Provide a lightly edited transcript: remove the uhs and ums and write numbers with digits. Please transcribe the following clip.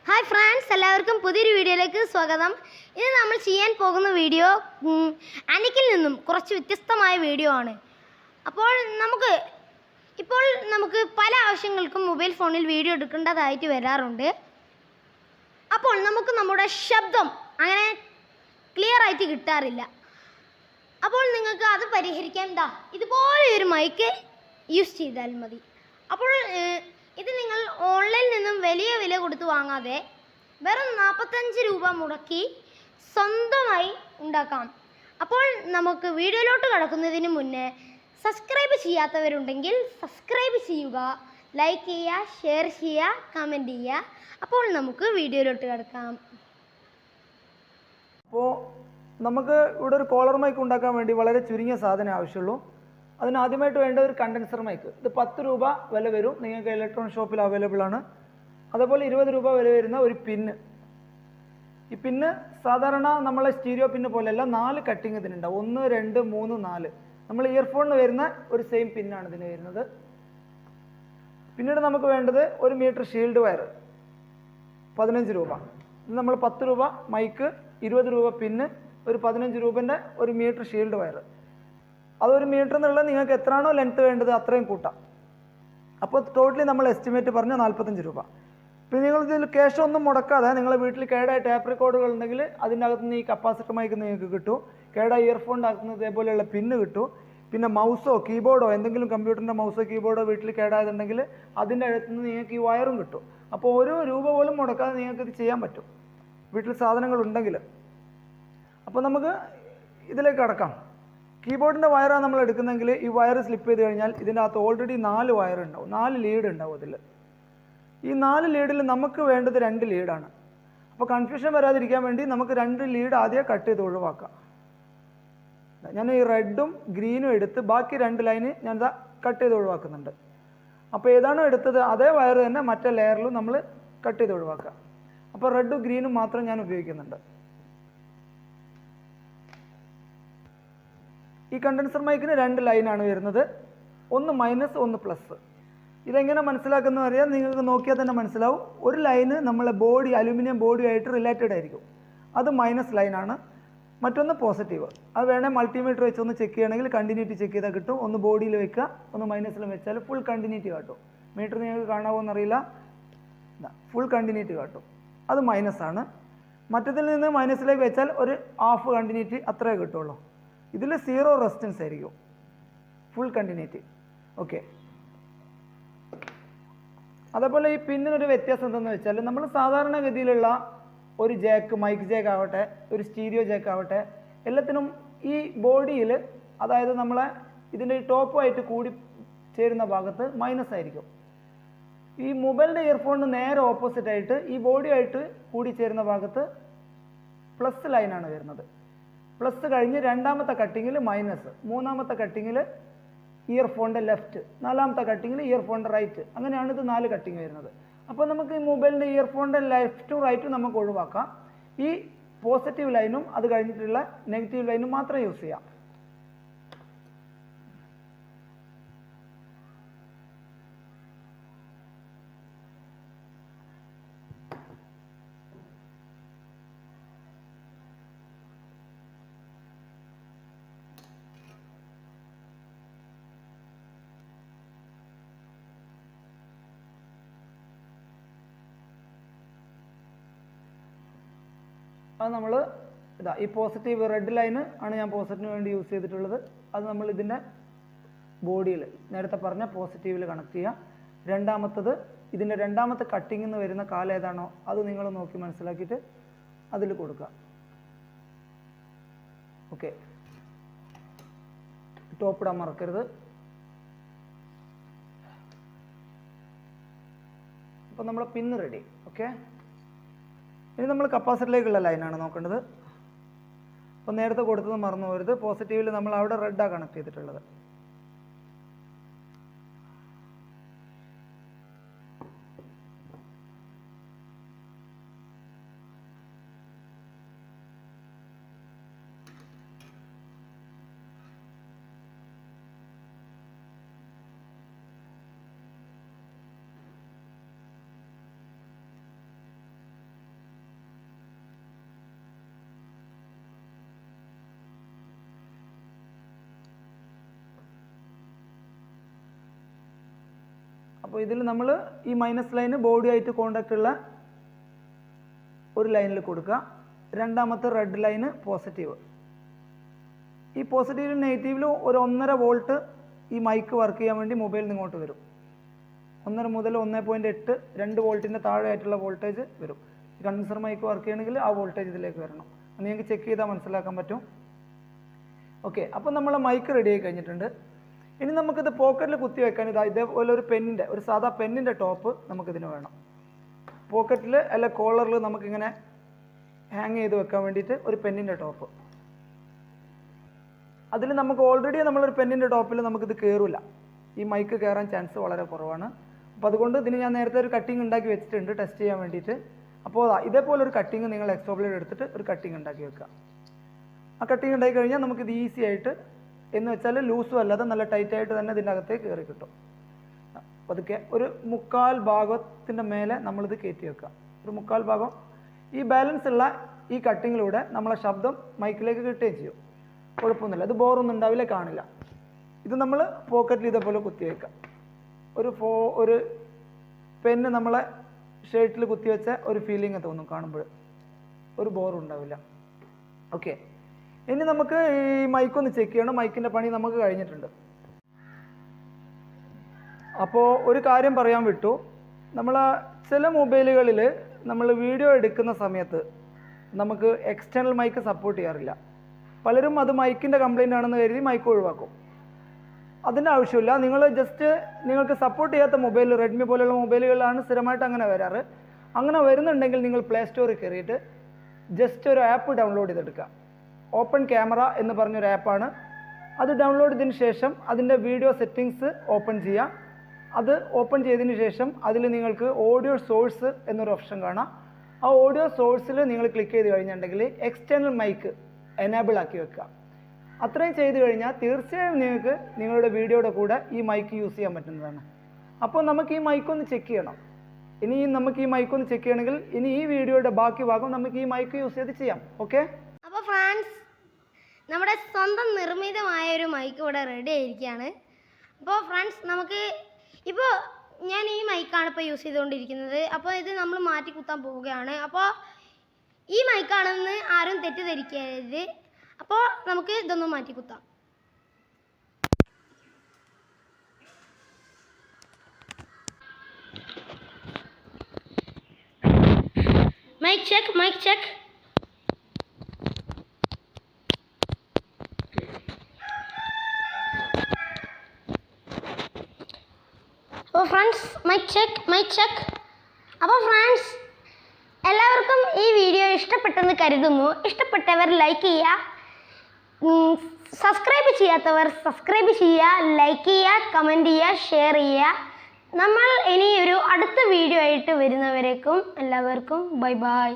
Hi friends, എല്ലാവർക്കും പുതിയൊരു വീഡിയോയിലേക്ക് സ്വാഗതം. ഇന്ന് നമ്മൾ ചെയ്യാൻ പോകുന്ന വീഡിയോ അനിക്കിൽ നിന്നും കുറച്ച് വ്യത്യസ്തമായ വീഡിയോ ആണ്. അപ്പോൾ നമുക്ക് പല ആവശ്യങ്ങൾക്കും മൊബൈൽ ഫോണിൽ വീഡിയോ എടുക്കേണ്ടതായിട്ട് വരാറുണ്ട്. അപ്പോൾ നമുക്ക് നമ്മുടെ ശബ്ദം അങ്ങനെ ക്ലിയർ ആയിട്ട് കിട്ടാറില്ല. അപ്പോൾ നിങ്ങൾക്ക് അത് പരിഹരിക്കാൻ ഇതുപോലെ ഒരു മൈക്ക് യൂസ് ചെയ്താൽ മതി. അപ്പോൾ ഇത് നിങ്ങൾ ഓൺലൈനിൽ നിന്നും വലിയ വില കൊടുത്ത് വാങ്ങാതെ വെറും 45 രൂപ മുടക്കി സ്വന്തമായി ഉണ്ടാക്കാം. അപ്പോൾ നമുക്ക് വീഡിയോയിലോട്ട് കടക്കുന്നതിന് മുന്നേ സബ്സ്ക്രൈബ് ചെയ്യാത്തവരുണ്ടെങ്കിൽ സബ്സ്ക്രൈബ് ചെയ്യുക, ലൈക്ക് ചെയ്യുക, ഷെയർ ചെയ്യുക, കമൻറ്റ് ചെയ്യുക. അപ്പോൾ നമുക്ക് വീഡിയോയിലോട്ട് കിടക്കാം. അപ്പോൾ നമുക്ക് ഇവിടെ ഒരു കോളർ മൈക്ക് ഉണ്ടാക്കാൻ വേണ്ടി വളരെ ചുരുങ്ങിയ സാധനം ആവശ്യമുള്ളൂ. അതിന് ആദ്യമായിട്ട് വേണ്ട ഒരു കണ്ടൻസർ മൈക്ക്. ഇത് 10 രൂപ വില വരും, നിങ്ങൾക്ക് ഇലക്ട്രോണിക് ഷോപ്പിൽ അവൈലബിൾ ആണ്. അതേപോലെ 20 രൂപ വില വരുന്ന ഒരു പിന്ന്. ഈ പിന്ന് സാധാരണ നമ്മളെ സ്റ്റീരിയോ പിന്ന് പോലെയല്ല, 4 കട്ടിങ് ഇതിനുണ്ടാവും. 1, 2, 3, 4. നമ്മൾ ഇയർഫോണിന് വരുന്ന ഒരു സെയിം പിന്നാണ് ഇതിന് വരുന്നത്. പിന്നീട് നമുക്ക് വേണ്ടത് 1 മീറ്റർ ഷീൽഡ് വയർ, 15 രൂപ. ഇത് നമ്മൾ 10 രൂപ മൈക്ക്, 20 രൂപ പിന്ന്, ഒരു 15 രൂപൻ്റെ 1 മീറ്റർ ഷീൽഡ് വയർ. അതൊരു മീറ്റർ എന്നുള്ളത് നിങ്ങൾക്ക് എത്രയാണോ ലെങ്ത്ത് വേണ്ടത് അത്രയും കൂട്ടാം. അപ്പോൾ ടോട്ടലി നമ്മൾ എസ്റ്റിമേറ്റ് പറഞ്ഞ 45 രൂപ. പിന്നെ നിങ്ങൾ ഇതിൽ ക്യാഷ് ഒന്നും മുടക്കാതെ നിങ്ങളെ വീട്ടിൽ കേടായ ടാപ്പ് റെക്കോർഡുകൾ ഉണ്ടെങ്കിൽ അതിൻ്റെ അകത്തുനിന്ന് ഈ കപ്പാസിറ്റർ മൈക്ക് നിങ്ങൾക്ക് കിട്ടും. കേടായ ഇയർഫോണിൻ്റെ അകത്തുനിന്ന് ഇതേപോലെയുള്ള പിന്ന് കിട്ടും. പിന്നെ മൗസോ കീബോർഡോ എന്തെങ്കിലും കമ്പ്യൂട്ടറിൻ്റെ മൗസോ കീബോർഡോ വീട്ടിൽ കേടായതുണ്ടെങ്കിൽ അതിൻ്റെ അടുത്തുനിന്ന് നിങ്ങൾക്ക് ഈ വയറും കിട്ടും. അപ്പോൾ ഒരു രൂപ പോലും മുടക്കാതെ നിങ്ങൾക്ക് ഇത് ചെയ്യാൻ പറ്റും വീട്ടിൽ സാധനങ്ങളുണ്ടെങ്കിൽ. അപ്പോൾ നമുക്ക് ഇതിലേക്ക് കടക്കാം. കീബോർഡിൻ്റെ വയറാണ് നമ്മൾ എടുക്കുന്നതെങ്കിൽ ഈ വയർ സ്ലിപ്പ് ചെയ്ത് കഴിഞ്ഞാൽ ഇതിൻ്റെ അകത്ത് ഓൾറെഡി 4 വയർ ഉണ്ടാവും, 4 ലീഡ് ഉണ്ടാവും അതിൽ. ഈ 4 ലീഡിൽ നമുക്ക് വേണ്ടത് 2 ലീഡാണ്. അപ്പോൾ കൺഫ്യൂഷൻ വരാതിരിക്കാൻ വേണ്ടി നമുക്ക് 2 ലീഡ് ആദ്യം കട്ട് ചെയ്ത് ഒഴിവാക്കാം. ഞാൻ ഈ റെഡും ഗ്രീനും എടുത്ത് ബാക്കി 2 ലൈന് ഞാൻ കട്ട് ചെയ്ത് ഒഴിവാക്കുന്നുണ്ട്. അപ്പോൾ ഏതാണോ എടുത്തത് അതേ വയർ തന്നെ മറ്റേ ലെയറിലും നമ്മൾ കട്ട് ചെയ്ത് ഒഴിവാക്കുക. അപ്പോൾ റെഡും ഗ്രീനും മാത്രം ഞാൻ ഉപയോഗിക്കുന്നുണ്ട്. ഈ കണ്ടൻസർ മൈക്കിന് 2 ലൈനാണ് വരുന്നത്, ഒന്ന് മൈനസ്, ഒന്ന് പ്ലസ്. ഇതെങ്ങനെ മനസ്സിലാക്കുന്നത് അറിയാം, നിങ്ങൾക്ക് നോക്കിയാൽ തന്നെ മനസ്സിലാവും. ഒരു ലൈന് നമ്മളെ ബോഡി, അലുമിനിയം ബോഡിയായിട്ട് റിലേറ്റഡ് ആയിരിക്കും, അത് മൈനസ് ലൈനാണ്. മറ്റൊന്ന് പോസിറ്റീവ്. അത് വേണേൽ മൾട്ടിമീറ്റർ വെച്ച് ഒന്ന് ചെക്ക് ചെയ്യണമെങ്കിൽ കണ്ടിന്യൂറ്റി ചെക്ക് ചെയ്താൽ കിട്ടും. ഒന്ന് ബോഡിയിൽ വെക്കുക, ഒന്ന് മൈനസിലും വെച്ചാൽ ഫുൾ കണ്ടിന്യൂറ്റി കാട്ടും. മീറ്റർ നിങ്ങൾക്ക് കാണാമോ എന്നറിയില്ല, ഫുൾ കണ്ടിന്യൂറ്റി കാട്ടും. അത് മൈനസാണ്. മറ്റത്തിൽ നിന്ന് മൈനസിലേക്ക് വെച്ചാൽ ഒരു ഹാഫ് കണ്ടിന്യൂറ്റി അത്രേ കിട്ടുള്ളൂ. ഇതിൽ 0 റെസിസ്റ്റൻസ് ആയിരിക്കും, ഫുൾ കണ്ടിന്യൂറ്റി. ഓക്കെ. അതേപോലെ ഈ പിന്നിനൊരു വ്യത്യാസം എന്തെന്ന് വെച്ചാൽ, നമ്മൾ സാധാരണഗതിയിലുള്ള ഒരു ജാക്ക്, മൈക്ക് ജാക്ക് ആവട്ടെ, ഒരു സ്റ്റീരിയോ ജാക്ക് ആവട്ടെ, എല്ലാത്തിനും ഈ ബോഡിയിൽ, അതായത് നമ്മളെ ഇതിൻ്റെ ടോപ്പുമായിട്ട് കൂടി ചേരുന്ന ഭാഗത്ത് മൈനസ് ആയിരിക്കും. ഈ മൊബൈലിൻ്റെ ഇയർഫോണിന് നേരെ ഓപ്പോസിറ്റ് ആയിട്ട് ഈ ബോഡിയായിട്ട് കൂടി ചേരുന്ന ഭാഗത്ത് പ്ലസ് ലൈനാണ് വരുന്നത്. പ്ലസ് കഴിഞ്ഞ് 2ാമത്തെ കട്ടിങ്ങിൽ മൈനസ്, 3ാമത്തെ കട്ടിങ്ങിൽ ഇയർഫോണിൻ്റെ ലെഫ്റ്റ്, 4ാമത്തെ കട്ടിങ്ങിൽ ഇയർഫോണിൻ്റെ റൈറ്റ്. അങ്ങനെയാണ് ഇത് 4 കട്ടിങ് വരുന്നത്. അപ്പോൾ നമുക്ക് ഈ മൊബൈലിൻ്റെ ഇയർഫോണിൻ്റെ ലെഫ്റ്റും റൈറ്റും നമുക്ക് ഒഴിവാക്കാം. ഈ പോസിറ്റീവ് ലൈനും അത് കഴിഞ്ഞിട്ടുള്ള നെഗറ്റീവ് ലൈനും മാത്രം യൂസ് ചെയ്യാം. അത് നമ്മൾ ഈ പോസിറ്റീവ് റെഡ് ലൈന് ആണ് ഞാൻ പോസിറ്റീവിന് വേണ്ടി യൂസ് ചെയ്തിട്ടുള്ളത്. അത് നമ്മൾ ഇതിൻ്റെ ബോഡിയിൽ നേരത്തെ പറഞ്ഞ പോസിറ്റീവിൽ കണക്ട് ചെയ്യുക. 2ാമത്തത് ഇതിൻ്റെ 2ാമത്തെ കട്ടിങ്ങിൽ നിന്ന് വരുന്ന കാലം ഏതാണോ അത് നിങ്ങൾ നോക്കി മനസ്സിലാക്കിയിട്ട് അതിൽ കൊടുക്കുക. ഓക്കെ. ടോപ്പ് ഇടാൻ മറക്കരുത്. അപ്പോൾ നമ്മൾ പിന്ന് റെഡി. ഓക്കെ. ഇനി നമ്മൾ കപ്പാസിറ്ററിലേക്കുള്ള ലൈനാണ് നോക്കേണ്ടത്. അപ്പോൾ നേരത്തെ കൊടുത്തത് മറന്നു പോകരുത്. പോസിറ്റീവിൽ നമ്മൾ അവിടെ റെഡാണ് കണക്ട് ചെയ്തിട്ടുള്ളത്. അപ്പോൾ ഇതിൽ നമ്മൾ ഈ മൈനസ് ലൈന് ബോഡിയായിട്ട് കോണ്ടാക്റ്റ് ഉള്ള ഒരു ലൈനിൽ കൊടുക്കുക. രണ്ടാമത്തെ റെഡ് ലൈന് പോസിറ്റീവ്. ഈ പോസിറ്റീവിലും നെഗറ്റീവിലും ഒരു 1.5 വോൾട്ട് ഈ മൈക്ക് വർക്ക് ചെയ്യാൻ വേണ്ടി മൊബൈലിൽ നിന്ന് ഇങ്ങോട്ട് വരും. 1.5 മുതൽ 1.8 2 വോൾട്ടിൻ്റെ താഴെ ആയിട്ടുള്ള വോൾട്ടേജ് വരും. കണ്ടൻസർ മൈക്ക് വർക്ക് ചെയ്യണമെങ്കിൽ ആ വോൾട്ടേജ് ഇതിലേക്ക് വരണം. അത് നിങ്ങൾക്ക് ചെക്ക് ചെയ്താൽ മനസ്സിലാക്കാൻ പറ്റും. ഓക്കെ, അപ്പോൾ നമ്മളെ മൈക്ക് റെഡി ആയി കഴിഞ്ഞിട്ടുണ്ട്. ഇനി നമുക്കിത് പോക്കറ്റിൽ കുത്തി വെക്കാൻ ഇതേപോലെ ഒരു പെന്നിൻ്റെ, ഒരു സാധാ പെന്നിൻ്റെ ടോപ്പ് നമുക്കിതിന് വേണം. പോക്കറ്റിൽ അല്ല കോളറിൽ നമുക്കിങ്ങനെ ഹാങ് ചെയ്ത് വെക്കാൻ വേണ്ടിയിട്ട് ഒരു പെന്നിൻ്റെ ടോപ്പ്. അതിൽ നമുക്ക് ഓൾറെഡി നമ്മളൊരു പെന്നിൻ്റെ ടോപ്പിൽ നമുക്കിത് കയറില്ല. ഈ മൈക്ക് കയറാൻ ചാൻസ് വളരെ കുറവാണ്. അപ്പോൾ അതുകൊണ്ട് ഇതിന് ഞാൻ നേരത്തെ ഒരു കട്ടിങ് ഉണ്ടാക്കി വെച്ചിട്ടുണ്ട് ടെസ്റ്റ് ചെയ്യാൻ വേണ്ടിയിട്ട്. അപ്പോൾ ഇതേപോലെ ഒരു കട്ടിങ് നിങ്ങൾ എക്സ്ട്രാ ബ്ലേഡ് എടുത്തിട്ട് ഒരു കട്ടിങ് ഉണ്ടാക്കി വെക്കുക. ആ കട്ടിങ് ഉണ്ടാക്കി കഴിഞ്ഞാൽ നമുക്കിത് ഈസി ആയിട്ട്, എന്ന് വെച്ചാൽ ലൂസും അല്ലാതെ നല്ല ടൈറ്റായിട്ട് തന്നെ ഇതിൻ്റെ അകത്തേക്ക് കയറി കിട്ടും. പതുക്കെ ഒരു 1/4 ഭാഗത്തിൻ്റെ മേലെ നമ്മളിത് കയറ്റി വെക്കുക. ഒരു 1/4 ഭാഗം ഈ ബാലൻസ് ഉള്ള ഈ കട്ടിങ്ങിലൂടെ നമ്മളെ ശബ്ദം മൈക്കിലേക്ക് കിട്ടുകയും ചെയ്യും. കുഴപ്പമൊന്നുമില്ല, അത് ബോറൊന്നും ഉണ്ടാവില്ല, കാണില്ല. ഇത് നമ്മൾ പോക്കറ്റിൽ ഇതേപോലെ കുത്തി വെക്കുക. ഒരു പെന്ന് നമ്മളെ ഷർട്ടിൽ കുത്തിവെച്ച ഒരു ഫീലിംഗ് തോന്നും കാണുമ്പോൾ, ഒരു ബോറും ഉണ്ടാവില്ല. ഓക്കെ, ഇനി നമുക്ക് ഈ മൈക്കൊന്ന് ചെക്ക് ചെയ്യണം. മൈക്കിൻ്റെ പണി നമുക്ക് കഴിഞ്ഞിട്ടുണ്ട്. അപ്പോൾ ഒരു കാര്യം പറയാൻ വിട്ടു. നമ്മൾ ചില മൊബൈലുകളിൽ നമ്മൾ വീഡിയോ എടുക്കുന്ന സമയത്ത് നമുക്ക് എക്സ്റ്റേണൽ മൈക്ക് സപ്പോർട്ട് ചെയ്യാറില്ല. പലരും അത് മൈക്കിൻ്റെ കംപ്ലൈൻ്റ് ആണെന്ന് കരുതി മൈക്ക് ഒഴിവാക്കും. അതിൻ്റെ ആവശ്യമില്ല. നിങ്ങൾക്ക് സപ്പോർട്ട് ചെയ്യാത്ത മൊബൈൽ, റെഡ്മി പോലെയുള്ള മൊബൈലുകളിലാണ് സ്ഥിരമായിട്ട് അങ്ങനെ വരാറ്. അങ്ങനെ വരുന്നുണ്ടെങ്കിൽ നിങ്ങൾ പ്ലേ സ്റ്റോറിൽ കയറിയിട്ട് ജസ്റ്റ് ഒരു ആപ്പ് ഡൗൺലോഡ് ചെയ്തെടുക്കുക. ഓപ്പൺ ക്യാമറ എന്ന് പറഞ്ഞൊരു ആപ്പാണ്. അത് ഡൗൺലോഡ് ചെയ്തതിന് ശേഷം അതിൻ്റെ വീഡിയോ സെറ്റിങ്സ് ഓപ്പൺ ചെയ്യുക. അത് ഓപ്പൺ ചെയ്തതിന് ശേഷം അതിൽ നിങ്ങൾക്ക് ഓഡിയോ സോഴ്സ് എന്നൊരു ഓപ്ഷൻ കാണാം. ആ ഓഡിയോ സോഴ്സിൽ നിങ്ങൾ ക്ലിക്ക് ചെയ്ത് കഴിഞ്ഞിട്ടുണ്ടെങ്കിൽ എക്സ്റ്റേണൽ മൈക്ക് എനേബിൾ ആക്കി വെക്കുക. അത്രയും ചെയ്ത് കഴിഞ്ഞാൽ തീർച്ചയായും നിങ്ങൾക്ക് നിങ്ങളുടെ വീഡിയോയുടെ കൂടെ ഈ മൈക്ക് യൂസ് ചെയ്യാൻ പറ്റുന്നതാണ്. അപ്പോൾ നമുക്ക് ഈ മൈക്കൊന്ന് ചെക്ക് ചെയ്യണം. ഇനി നമുക്ക് ഈ മൈക്കൊന്ന് ചെക്ക് ചെയ്യണമെങ്കിൽ ഇനി ഈ വീഡിയോയുടെ ബാക്കി ഭാഗം നമുക്ക് ഈ മൈക്ക് യൂസ് ചെയ്ത് ചെയ്യാം. ഓക്കെ, അപ്പോൾ ഫ്രണ്ട്സ്, നമ്മുടെ സ്വന്തം നിർമ്മിതമായ ഒരു മൈക്ക് ഇവിടെ റെഡി ആയിരിക്കുകയാണ്. അപ്പോൾ ഫ്രണ്ട്സ്, നമുക്ക് ഇപ്പോൾ ഞാൻ ഈ മൈക്കാണ് ഇപ്പോൾ യൂസ് ചെയ്തുകൊണ്ടിരിക്കുന്നത്. അപ്പോൾ ഇത് നമ്മൾ മാറ്റി കുത്താൻ പോവുകയാണ്. അപ്പോൾ ഈ മൈക്കാണെന്ന് ആരും തെറ്റിദ്ധരിക്കരുത്. അപ്പോൾ നമുക്ക് ഇതൊന്ന് മാറ്റി കുത്താം. Mic check, mic check. അപ്പോൾ friends, mic check, mic check. അപ്പോൾ ഫ്രണ്ട്സ്, എല്ലാവർക്കും ഈ വീഡിയോ ഇഷ്ടപ്പെട്ടെന്ന് കരുതുന്നു. ഇഷ്ടപ്പെട്ടവർ ലൈക്ക് ചെയ്യുക, സബ്സ്ക്രൈബ് ചെയ്യാത്തവർ സബ്സ്ക്രൈബ് ചെയ്യുക, ലൈക്ക് ചെയ്യുക, കമൻറ്റ് ചെയ്യുക, ഷെയർ ചെയ്യുക. നമ്മൾ ഇനിയൊരു അടുത്ത വീഡിയോ ആയിട്ട് വരുന്നവരേക്കും എല്ലാവർക്കും ബൈ ബൈ.